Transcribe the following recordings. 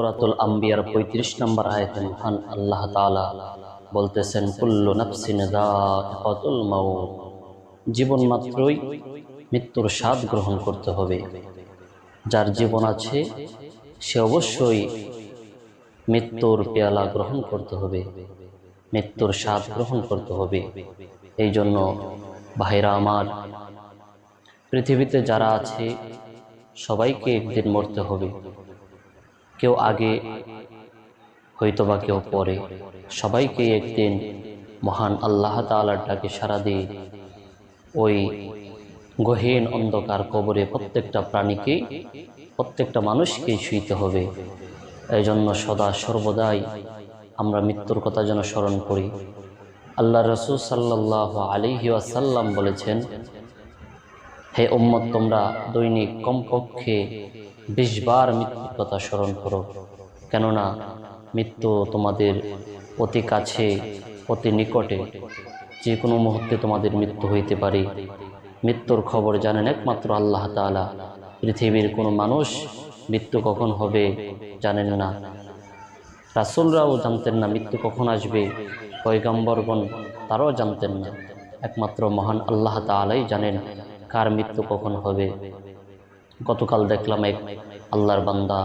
সূরাতুল আম্বিয়ার ৩৫ নম্বর আয়াতে মহান আল্লাহ তাআলা বলতেছেন, কুল্লু নাফসিন যায়িকাতুল মাউত, জীবন মাত্রই মৃত্যুর স্বাদ গ্রহণ করতে হবে। যার জীবন আছে সে অবশ্যই মৃত্যুর পেয়ালা গ্রহণ করতে হবে, মৃত্যুর স্বাদ গ্রহণ করতে হবে। এই জন্য ভাইরা আমার, পৃথিবীতে যারা আছে সবাইকে একদিন মরতে হবে। কেউ আগে হয়তোবা কেউ পরে, সবাইকে একদিন মহান আল্লাহ তাআলার ডাকে সাড়া দিয়ে ওই গহীন অন্ধকার কবরে প্রত্যেকটা প্রাণীকে, প্রত্যেকটা মানুষকেই শুইতে হবে। এই জন্য সদা সর্বদাই আমরা মৃত্যুর কথা যেন স্মরণ করি। আল্লাহ রাসূল সাল্লাল্লাহু আলাইহি ওয়াসাল্লাম বলেছেন, হে উম্মত, তোমরা দৈনিক কমপক্ষে ২০ বার মৃত্যুর কথা স্মরণ করো, কেননা মৃত্যু তোমাদের অতি কাছে, অতি নিকটে। যে কোনো মুহূর্তে তোমাদের মৃত্যু হইতে পারে। মৃত্যুর খবর জানেন একমাত্র আল্লাহ তাআলা। পৃথিবীর কোনো মানুষ মৃত্যু কখন হবে জানেন না। রাসূলরাও জানতেন না মৃত্যু কখন আসবে, পয়গম্বরগণ তারাও জানতেন না। একমাত্র মহান আল্লাহ তাআলাই জানেন কার মৃত্যু কখন হবে। গতকাল দেখলাম এক আল্লাহর বান্দা,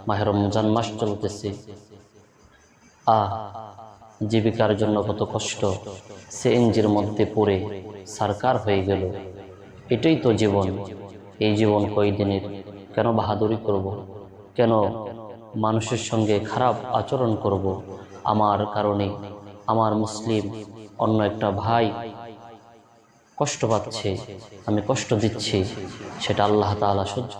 মাহে রমজান মাস চলতেছে, জীবিকার জন্য কত কষ্ট, সিএনজির মধ্যে পড়ে সারকার হয়ে গেল। এটাই তো জীবন। এই জীবন কয়দিনের? কেন বাহাদুরি করব? কেন মানুষের সঙ্গে খারাপ আচরণ করব? আমার কারণে আমার মুসলিম অন্য একটা ভাই কষ্ট পাচ্ছে, আমি কষ্ট দিচ্ছি, সেটা আল্লাহ তাআলা সহ্য